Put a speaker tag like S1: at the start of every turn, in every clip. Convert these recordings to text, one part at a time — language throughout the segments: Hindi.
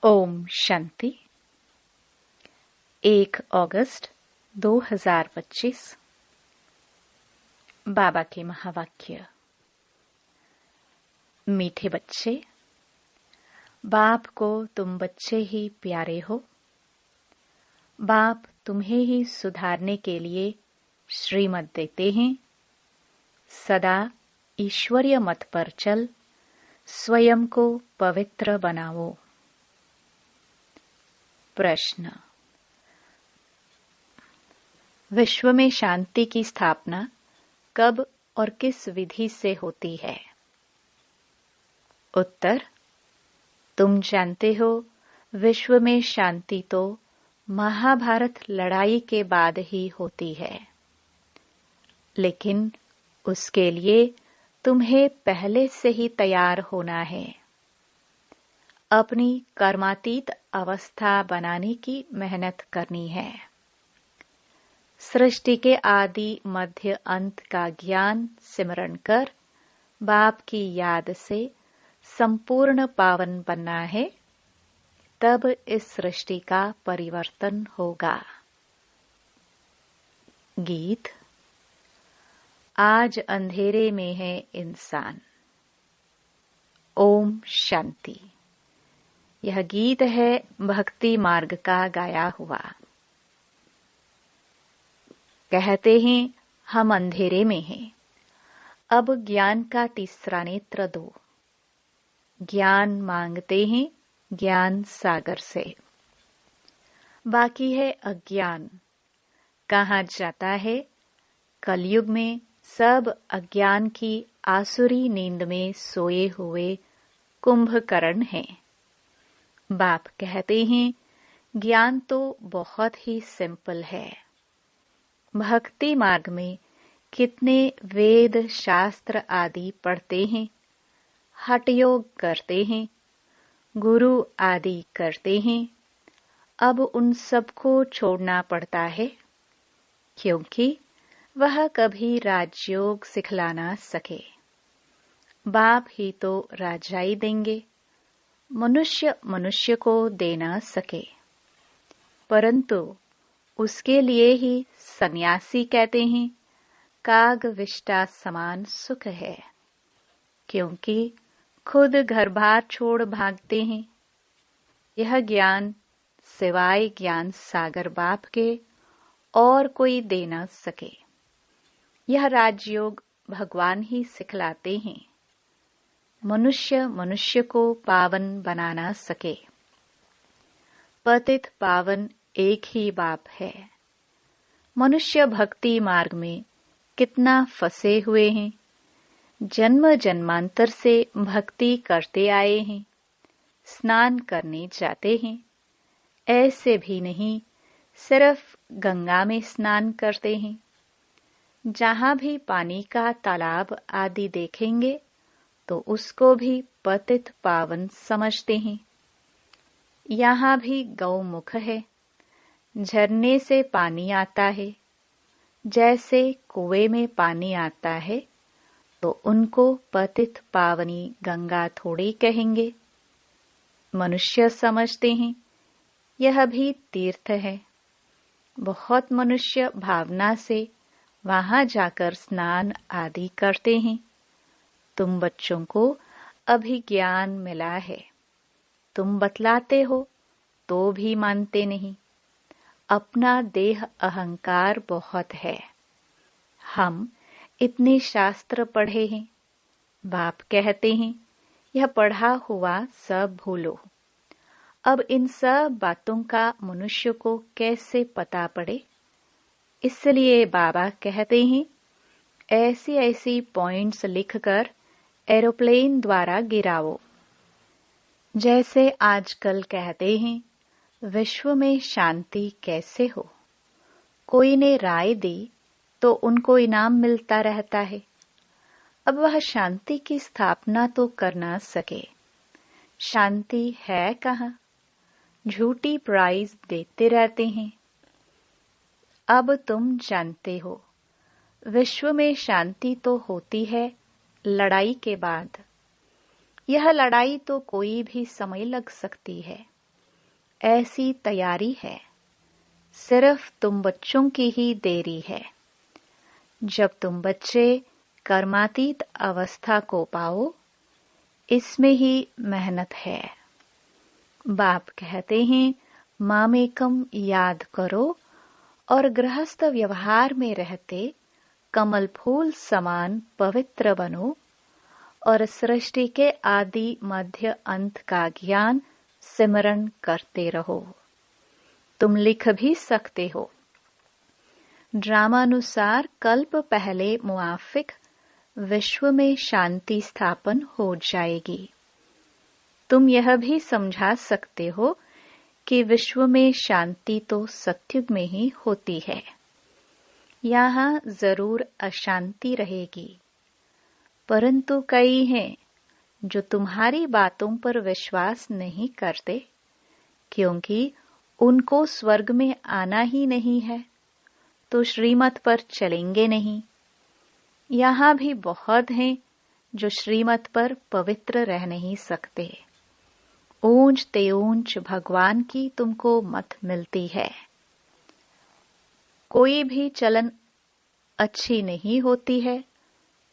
S1: ओम शांति। 1 अगस्त 2025। बाबा के महावाक्य। मीठे बच्चे, बाप को तुम बच्चे ही प्यारे हो। बाप तुम्हें ही सुधारने के लिए श्रीमत देते हैं। सदा ईश्वरीय मत पर चल, स्वयं को पवित्र बनाओ। प्रश्न। विश्व में शांति की स्थापना कब और किस विधि से होती है? उत्तर। तुम जानते हो, विश्व में शांति तो महाभारत लड़ाई के बाद ही होती है, लेकिन उसके लिए तुम्हें पहले से ही तैयार होना है। अपनी कर्मातीत अवस्था बनाने की मेहनत करनी है। सृष्टि के आदि मध्य अंत का ज्ञान सिमरण कर बाप की याद से संपूर्ण पावन बनना है, तब इस सृष्टि का परिवर्तन होगा। गीत। आज अंधेरे में है इंसान। ओम शांति। यह गीत है भक्ति मार्ग का गाया हुआ। कहते हैं हम अंधेरे में हैं, अब ज्ञान का तीसरा नेत्र दो। ज्ञान मांगते हैं ज्ञान सागर से। बाकी है अज्ञान। कहाँ जाता है? कलयुग में सब अज्ञान की आसुरी नींद में सोए हुए कुंभकर्ण हैं। बाप कहते हैं ज्ञान तो बहुत ही सिंपल है। भक्ति मार्ग में कितने वेद शास्त्र आदि पढ़ते हैं, हठ योग करते हैं, गुरु आदि करते हैं। अब उन सबको छोड़ना पड़ता है, क्योंकि वह कभी राजयोग सिखला ना सके। बाप ही तो राजाई देंगे, मनुष्य को दे ना सके। परंतु उसके लिए ही सन्यासी कहते हैं काग विष्टा समान सुख है, क्योंकि खुद घर बार छोड़ भागते हैं। यह ज्ञान सिवाय ज्ञान सागर बाप के और कोई दे न सके। यह राजयोग भगवान ही सिखलाते हैं। मनुष्य को पावन बना ना सके। पतित पावन एक ही बाप है। मनुष्य भक्ति मार्ग में कितना फंसे हुए हैं। जन्म जन्मांतर से भक्ति करते आए हैं, स्नान करने जाते हैं। ऐसे भी नहीं सिर्फ गंगा में स्नान करते हैं। जहां भी पानी का तालाब आदि देखेंगे तो उसको भी पतित पावन समझते हैं। यहाँ भी गौमुख है, झरने से पानी आता है। जैसे कुएं में पानी आता है तो उनको पतित पावनी गंगा थोड़ी कहेंगे। मनुष्य समझते हैं यह भी तीर्थ है। बहुत मनुष्य भावना से वहां जाकर स्नान आदि करते हैं। तुम बच्चों को अभी ज्ञान मिला है, तुम बतलाते हो तो भी मानते नहीं। अपना देह अहंकार बहुत है। हम इतने शास्त्र पढ़े हैं। बाप कहते हैं यह पढ़ा हुआ सब भूलो। अब इन सब बातों का मनुष्य को कैसे पता पड़े? इसलिए बाबा कहते हैं ऐसी ऐसी पॉइंट्स लिखकर एरोप्लेन द्वारा गिराओ। जैसे आजकल कहते हैं विश्व में शांति कैसे हो। कोई ने राय दी तो उनको इनाम मिलता रहता है। अब वह शांति की स्थापना तो कर ना सके। शांति है कहाँ? झूठी प्राइज देते रहते हैं। अब तुम जानते हो विश्व में शांति तो होती है लड़ाई के बाद। यह लड़ाई तो कोई भी समय लग सकती है। ऐसी तैयारी है, सिर्फ तुम बच्चों की ही देरी है। जब तुम बच्चे कर्मातीत अवस्था को पाओ, इसमें ही मेहनत है। बाप कहते हैं, मामेकम याद करो और गृहस्थ व्यवहार में रहते कमल फूल समान पवित्र बनो और सृष्टि के आदि मध्य अंत का ज्ञान सिमरण करते रहो। तुम लिख भी सकते हो, ड्रामानुसार कल्प पहले मुआफिक विश्व में शांति स्थापन हो जाएगी। तुम यह भी समझा सकते हो कि विश्व में शांति तो सत्युग में ही होती है, यहाँ जरूर अशांति रहेगी। परंतु कई हैं जो तुम्हारी बातों पर विश्वास नहीं करते, क्योंकि उनको स्वर्ग में आना ही नहीं है, तो श्रीमत पर चलेंगे नहीं। यहाँ भी बहुत हैं जो श्रीमत पर पवित्र रह नहीं सकते। ऊंच ते ऊंच भगवान की तुमको मत मिलती है। कोई भी चलन अच्छी नहीं होती है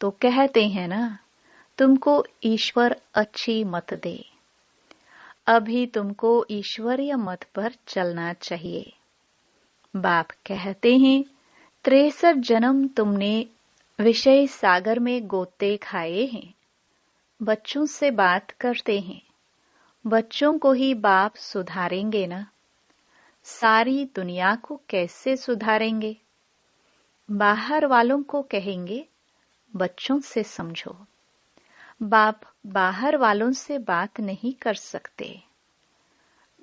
S1: तो कहते हैं ना, तुमको ईश्वर अच्छी मत दे। अभी तुमको ईश्वरीय मत पर चलना चाहिए। बाप कहते हैं, 63 जन्म तुमने विषय सागर में गोते खाए हैं। बच्चों से बात करते हैं, बच्चों को ही बाप सुधारेंगे ना, सारी दुनिया को कैसे सुधारेंगे? बाहर वालों को कहेंगे बच्चों से समझो। बाप बाहर वालों से बात नहीं कर सकते।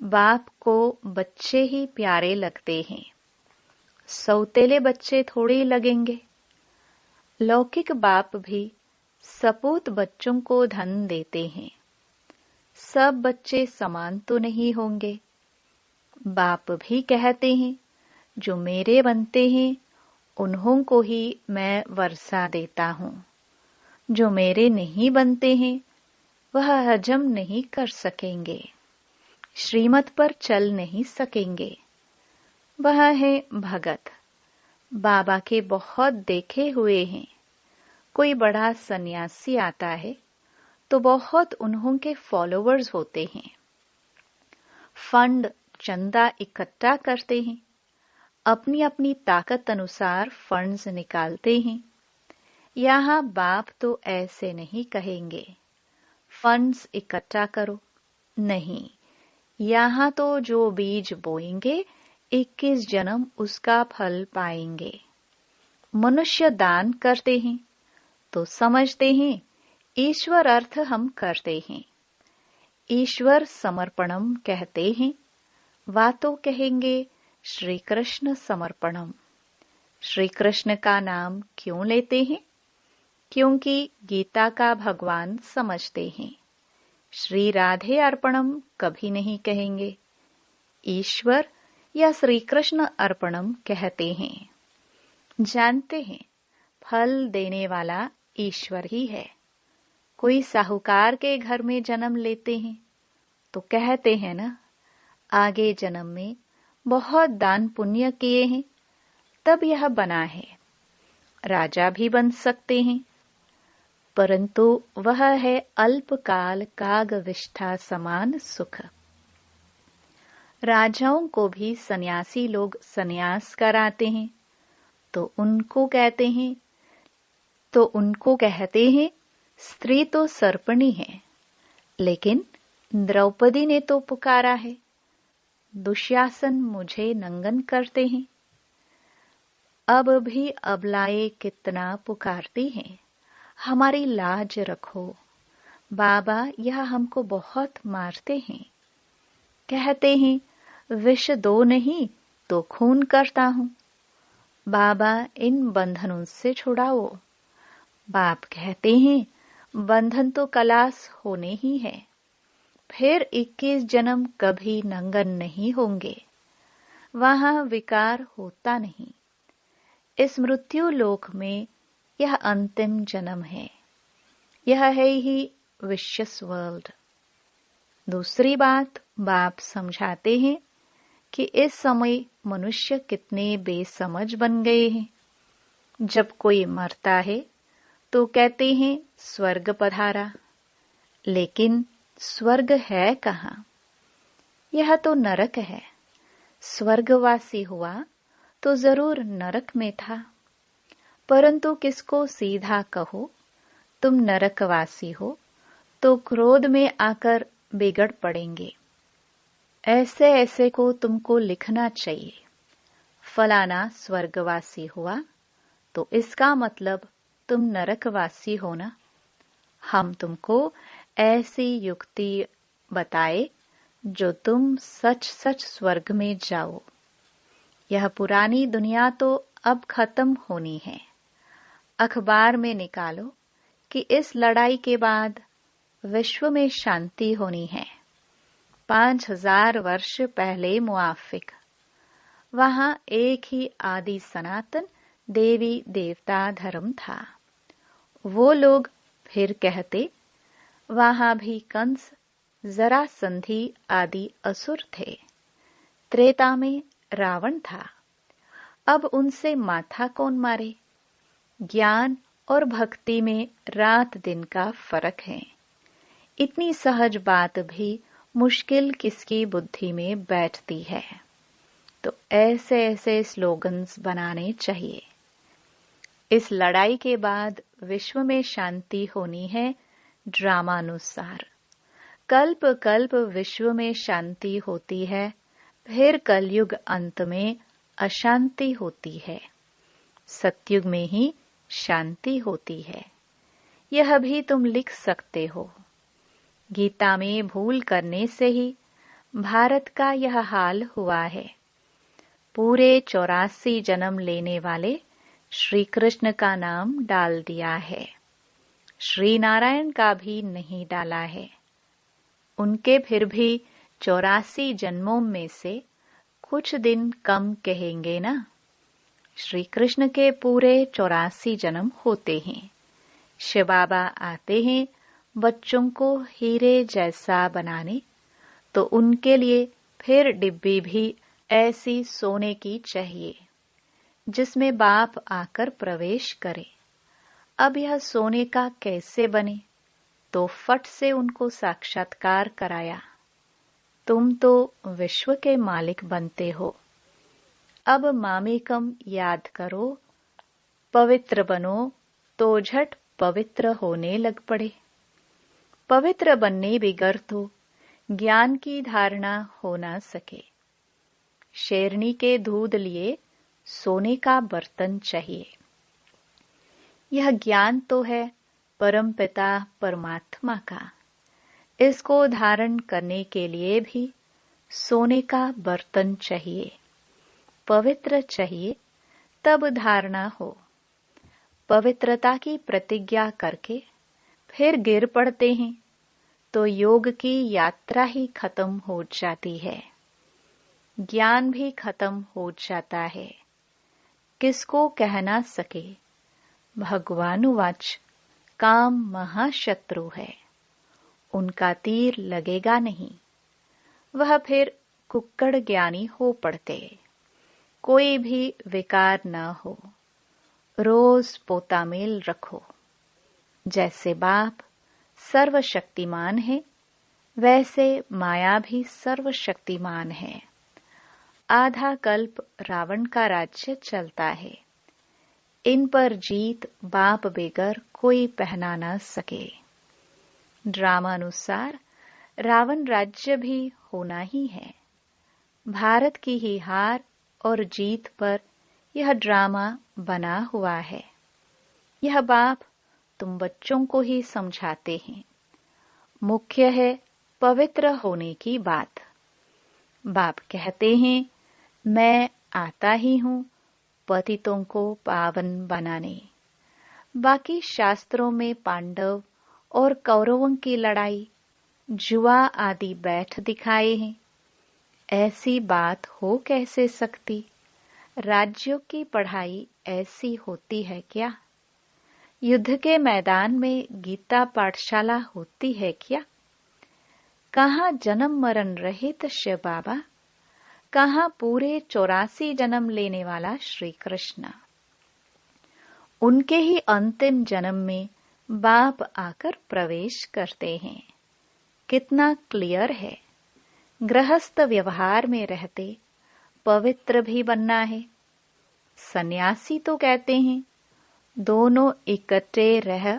S1: बाप को बच्चे ही प्यारे लगते हैं, सौतेले बच्चे थोड़े लगेंगे। लौकिक बाप भी सपूत बच्चों को धन देते हैं। सब बच्चे समान तो नहीं होंगे। बाप भी कहते हैं, जो मेरे बनते हैं उन्हों को ही मैं वर्षा देता हूँ। जो मेरे नहीं बनते हैं वह हजम नहीं कर सकेंगे, श्रीमत पर चल नहीं सकेंगे। वह है भगत। बाबा के बहुत देखे हुए हैं। कोई बड़ा सन्यासी आता है तो बहुत उन्हों के फॉलोवर्स होते हैं। फंड चंदा इकट्ठा करते हैं, अपनी अपनी ताकत अनुसार फंड्स निकालते हैं। यहाँ बाप तो ऐसे नहीं कहेंगे, फंड्स इकट्ठा करो। नहीं, यहाँ तो जो बीज बोएंगे 21 जन्म उसका फल पाएंगे। मनुष्य दान करते हैं तो समझते हैं ईश्वर अर्थ हम करते हैं। ईश्वर समर्पणम कहते हैं, वा तो कहेंगे श्री कृष्ण समर्पणम। श्री कृष्ण का नाम क्यों लेते हैं? क्योंकि गीता का भगवान समझते हैं। श्री राधे अर्पणम कभी नहीं कहेंगे, ईश्वर या श्री कृष्ण अर्पणम कहते हैं। जानते हैं फल देने वाला ईश्वर ही है। कोई साहूकार के घर में जन्म लेते हैं तो कहते हैं ना, आगे जन्म में बहुत दान पुण्य किए हैं तब यह बना है। राजा भी बन सकते हैं, परंतु वह है अल्पकाल कागविष्ठा समान सुख। राजाओं को भी सन्यासी लोग सन्यास कराते हैं तो उनको कहते हैं स्त्री तो सर्पणी है, लेकिन द्रौपदी ने तो पुकारा है, दुशासन मुझे नंगन करते हैं। अब भी अबलाएं कितना पुकारती हैं, हमारी लाज रखो, बाबा यह हमको बहुत मारते हैं। कहते हैं विष दो नहीं तो खून करता हूं, बाबा इन बंधनों से छुड़ाओ। बाप कहते हैं बंधन तो कलास होने ही है, फिर 21 जन्म कभी नंगन नहीं होंगे, वहां विकार होता नहीं। इस मृत्यु लोक में यह अंतिम जन्म है, यह है ही विशियस वर्ल्ड। दूसरी बात, बाप समझाते हैं कि इस समय मनुष्य कितने बेसमझ बन गए हैं। जब कोई मरता है तो कहते हैं स्वर्ग पधारा, लेकिन स्वर्ग है कहाँ? यह तो नरक है। स्वर्गवासी हुआ तो जरूर नरक में था। परंतु किसको सीधा कहो तुम नरकवासी हो तो क्रोध में आकर बिगड़ पड़ेंगे। ऐसे ऐसे को तुमको लिखना चाहिए। फलाना स्वर्गवासी हुआ तो इसका मतलब तुम नरकवासी हो ना। हम तुमको ऐसी युक्ति बताए जो तुम सच सच स्वर्ग में जाओ। यह पुरानी दुनिया तो अब खत्म होनी है। अखबार में निकालो कि इस लड़ाई के बाद विश्व में शांति होनी है। 5000 वर्ष पहले मुआफिक वहां एक ही आदि सनातन देवी देवता धर्म था। वो लोग फिर कहते वहां भी कंस जरासंधि आदि असुर थे। त्रेता में रावण था। अब उनसे माथा कौन मारे? ज्ञान और भक्ति में रात दिन का फर्क है। इतनी सहज बात भी मुश्किल किसकी बुद्धि में बैठती है। तो ऐसे ऐसे स्लोगन्स बनाने चाहिए। इस लड़ाई के बाद विश्व में शांति होनी है ड्रामानुसार। कल्प कल्प विश्व में शांति होती है, फिर कलयुग अंत में अशांति होती है। सतयुग में ही शांति होती है। यह भी तुम लिख सकते हो। गीता में भूल करने से ही भारत का यह हाल हुआ है। पूरे 84 जन्म लेने वाले श्री कृष्ण का नाम डाल दिया है। श्री नारायण का भी नहीं डाला है। उनके फिर भी 84 जन्मों में से कुछ दिन कम कहेंगे ना। श्री कृष्ण के पूरे 84 जन्म होते हैं। शिव बाबा आते हैं बच्चों को हीरे जैसा बनाने, तो उनके लिए फिर डिब्बी भी ऐसी सोने की चाहिए जिसमें बाप आकर प्रवेश करे। अब यह सोने का कैसे बने? तो फट से उनको साक्षात्कार कराया। तुम तो विश्व के मालिक बनते हो। अब मामेकम याद करो, पवित्र बनो तो झट पवित्र होने लग पड़े। पवित्र बनने बिगर तो ज्ञान की धारणा हो ना सके। शेरनी के दूध लिए सोने का बर्तन चाहिए। यह ज्ञान तो है परमपिता परमात्मा का। इसको धारण करने के लिए भी सोने का बर्तन चाहिए, पवित्र चाहिए, तब धारणा हो। पवित्रता की प्रतिज्ञा करके फिर गिर पड़ते हैं तो योग की यात्रा ही खत्म हो जाती है। ज्ञान भी खत्म हो जाता है। किसको कह ना सके। भगवानुवाच काम महाशत्रु है, उनका तीर लगेगा नहीं। वह फिर कुक्कड़ ज्ञानी हो पड़ते। कोई भी विकार न हो। रोज पोता मेल रखो। जैसे बाप सर्वशक्तिमान है, वैसे माया भी सर्वशक्तिमान है। आधा कल्प रावण का राज्य चलता है। इन पर जीत बाप बेगर कोई पहना न सके। ड्रामानुसार रावण राज्य भी होना ही है। भारत की ही हार और जीत पर यह ड्रामा बना हुआ है। यह बाप तुम बच्चों को ही समझाते हैं। मुख्य है पवित्र होने की बात। बाप कहते हैं मैं आता ही हूँ पतितों को पावन बनाने। बाकी शास्त्रों में पांडव और कौरवों की लड़ाई, जुआ आदि बैठ दिखाए हैं। ऐसी बात हो कैसे सकती? राज्यों की पढ़ाई ऐसी होती है क्या? युद्ध के मैदान में गीता पाठशाला होती है क्या? कहाँ जन्म मरण रहित शिव बाबा, कहाँ पूरे 84 जन्म लेने वाला श्री कृष्ण। उनके ही अंतिम जन्म में बाप आकर प्रवेश करते हैं। कितना क्लियर है। गृहस्थ व्यवहार में रहते पवित्र भी बनना है। सन्यासी तो कहते हैं दोनों इकट्ठे रह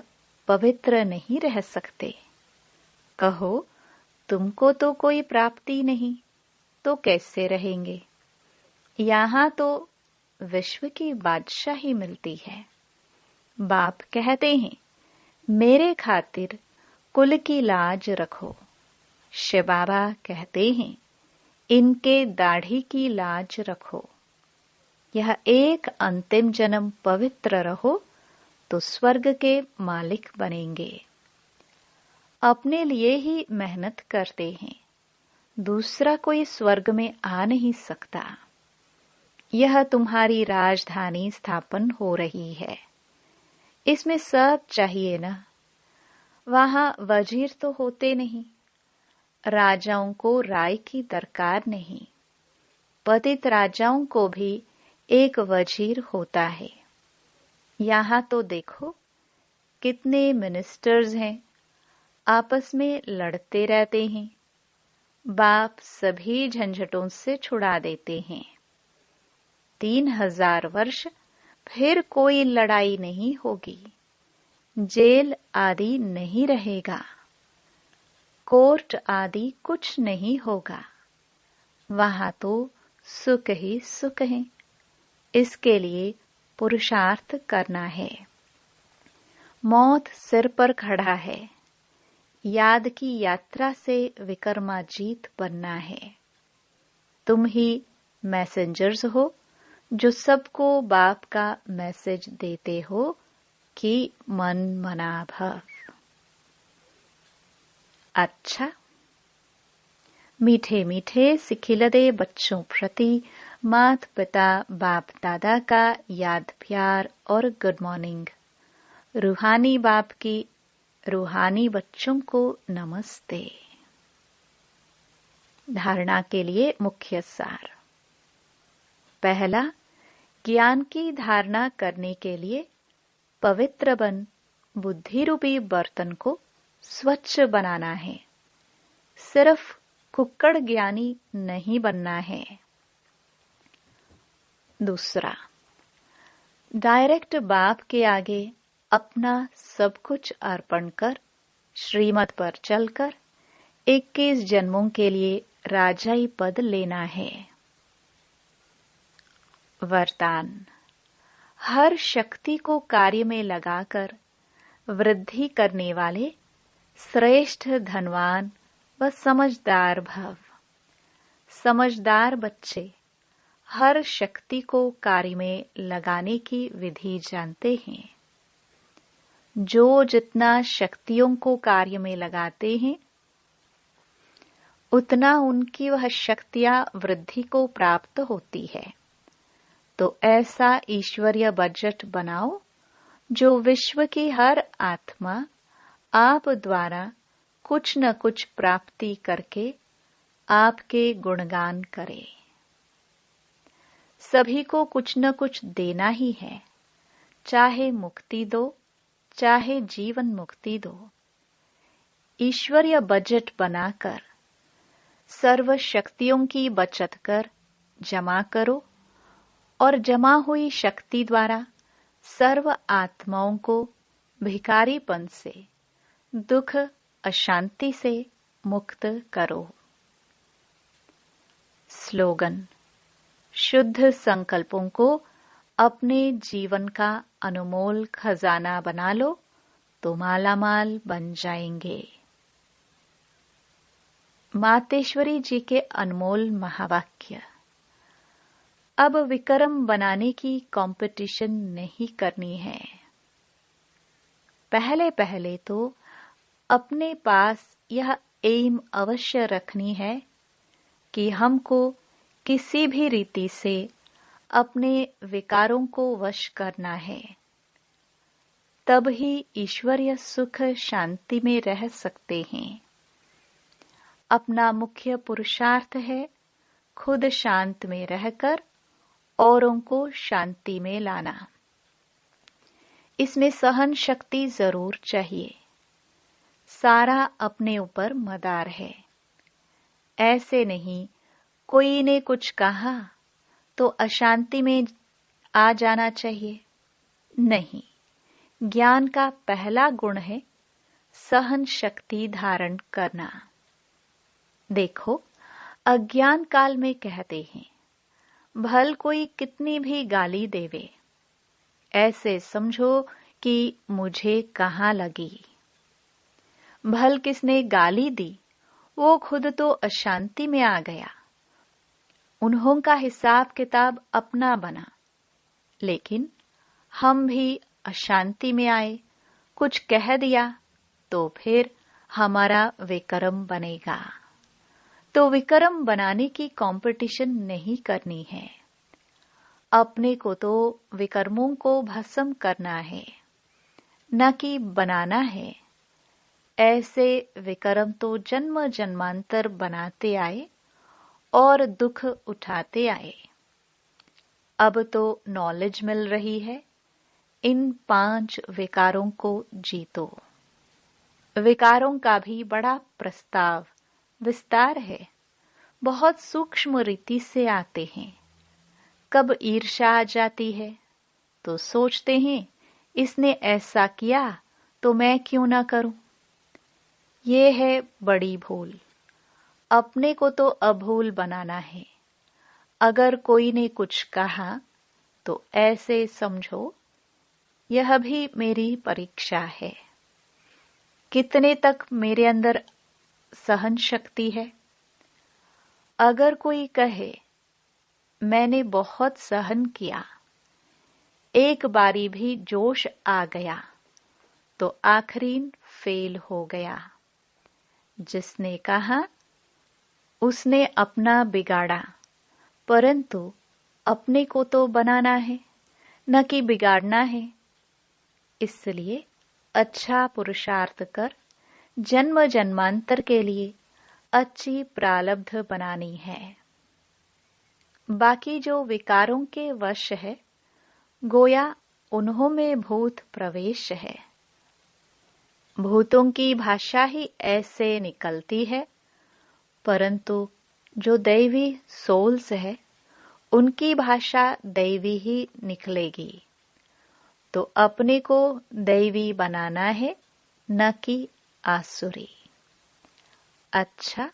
S1: पवित्र नहीं रह सकते। कहो तुमको तो कोई प्राप्ति नहीं, तो कैसे रहेंगे? यहाँ तो विश्व की बादशाही मिलती है। बाप कहते हैं मेरे खातिर कुल की लाज रखो। शिव बाबा कहते हैं इनके दाढ़ी की लाज रखो। यह एक अंतिम जन्म पवित्र रहो तो स्वर्ग के मालिक बनेंगे। अपने लिए ही मेहनत करते हैं, दूसरा कोई स्वर्ग में आ नहीं सकता। यह तुम्हारी राजधानी स्थापन हो रही है, इसमें सब चाहिए ना। वहां वजीर तो होते नहीं, राजाओं को राय की दरकार नहीं। पतित राजाओं को भी एक वजीर होता है। यहाँ तो देखो कितने मिनिस्टर्स हैं, आपस में लड़ते रहते हैं। बाप सभी झंझटों से छुड़ा देते हैं। 3000 वर्ष फिर कोई लड़ाई नहीं होगी, जेल आदि नहीं रहेगा, कोर्ट आदि कुछ नहीं होगा। वहां तो सुख ही सुख है। इसके लिए पुरुषार्थ करना है। मौत सिर पर खड़ा है। याद की यात्रा से विक्रमाजीत बनना है। तुम ही मैसेंजर्स हो जो सबको बाप का मैसेज देते हो कि मन मना भव। अच्छा, मीठे मीठे सिखिलदे बच्चों प्रति माता पिता बाप दादा का याद प्यार और गुड मॉर्निंग। रूहानी बाप की रूहानी बच्चों को नमस्ते। धारणा के लिए मुख्य सार। पहला, ज्ञान की धारणा करने के लिए पवित्र बन बुद्धि रूपी बर्तन को स्वच्छ बनाना है। सिर्फ कुक्कड़ ज्ञानी नहीं बनना है। दूसरा, डायरेक्ट बाप के आगे अपना सब कुछ अर्पण कर श्रीमत पर चलकर 21 जन्मों के लिए राजाई पद लेना है। वरदान, हर शक्ति को कार्य में लगाकर वृद्धि करने वाले श्रेष्ठ धनवान व समझदार भव। समझदार बच्चे हर शक्ति को कार्य में लगाने की विधि जानते हैं। जो जितना शक्तियों को कार्य में लगाते हैं, उतना उनकी वह शक्तियां वृद्धि को प्राप्त होती है। तो ऐसा ईश्वरीय बजट बनाओ जो विश्व की हर आत्मा आप द्वारा कुछ न कुछ प्राप्ति करके आपके गुणगान करे। सभी को कुछ न कुछ देना ही है, चाहे मुक्ति दो, चाहे जीवन मुक्ति दो। ईश्वरीय बजट बनाकर सर्व शक्तियों की बचत कर जमा करो और जमा हुई शक्ति द्वारा सर्व आत्माओं को भिखारीपन से, दुख अशांति से मुक्त करो। स्लोगन, शुद्ध संकल्पों को अपने जीवन का अनमोल खजाना बना लो तो मालामाल बन जाएंगे। मातेश्वरी जी के अनमोल महावाक्य। अब विक्रम बनाने की कंपटीशन नहीं करनी है। पहले पहले तो अपने पास यह एम अवश्य रखनी है कि हमको किसी भी रीति से अपने विकारों को वश करना है। तब ही ईश्वरीय सुख शांति में रह सकते हैं। अपना मुख्य पुरुषार्थ है खुद शांत में रहकर औरों को शांति में लाना। इसमें सहन शक्ति जरूर चाहिए। सारा अपने ऊपर मदार है। ऐसे नहीं कोई ने कुछ कहा तो अशांति में आ जाना चाहिए। नहीं, ज्ञान का पहला गुण है सहन शक्ति धारण करना। देखो, अज्ञान काल में कहते हैं भल कोई कितनी भी गाली देवे, ऐसे समझो कि मुझे कहाँ लगी। भल किसने गाली दी, वो खुद तो अशांति में आ गया। उन्हों का हिसाब किताब अपना बना, लेकिन हम भी अशांति में आए, कुछ कह दिया तो फिर हमारा विक्रम बनेगा। तो विक्रम बनाने की कंपटीशन नहीं करनी है। अपने को तो विक्रमों को भस्म करना है, न कि बनाना है। ऐसे विक्रम तो जन्म जन्मांतर बनाते आए और दुख उठाते आए। अब तो नॉलेज मिल रही है, इन 5 विकारों को जीतो। विकारों का भी बड़ा प्रस्ताव विस्तार है, बहुत सूक्ष्म रीति से आते हैं। कब ईर्ष्या आ जाती है तो सोचते हैं इसने ऐसा किया तो मैं क्यों ना करूं। ये है बड़ी भूल। अपने को तो अभूल बनाना है। अगर कोई ने कुछ कहा तो ऐसे समझो यह भी मेरी परीक्षा है। कितने तक मेरे अंदर सहन शक्ति है। अगर कोई कहे मैंने बहुत सहन किया, एक बारी भी जोश आ गया, तो आखिरीन फेल हो गया। जिसने कहा उसने अपना बिगाड़ा, परंतु अपने को तो बनाना है, न कि बिगाड़ना है। इसलिए अच्छा पुरुषार्थ कर जन्म जन्मांतर के लिए अच्छी प्रारब्ध बनानी है। बाकी जो विकारों के वश है, गोया उन्हों में भूत प्रवेश है। भूतों की भाषा ही ऐसे निकलती है, परंतु जो दैवी सोल्स है उनकी भाषा दैवी ही निकलेगी। तो अपने को दैवी बनाना है, न कि आसुरी। अच्छा,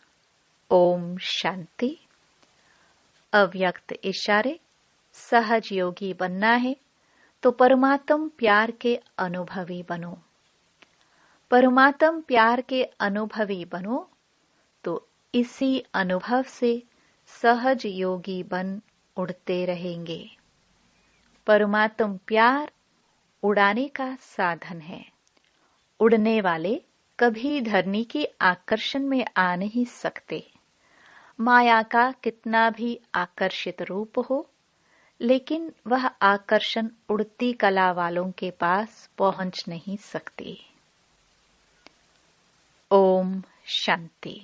S1: ओम शांति। अव्यक्त इशारे। सहज योगी बनना है तो परमात्म प्यार के अनुभवी बनो। परमात्म प्यार के अनुभवी बनो तो इसी अनुभव से सहज योगी बन उड़ते रहेंगे। परमात्म प्यार उड़ाने का साधन है। उड़ने वाले कभी धरनी की आकर्षण में आ नहीं सकते। माया का कितना भी आकर्षित रूप हो, लेकिन वह आकर्षण उड़ती कला वालों के पास पहुंच नहीं सकती। ओम शांति।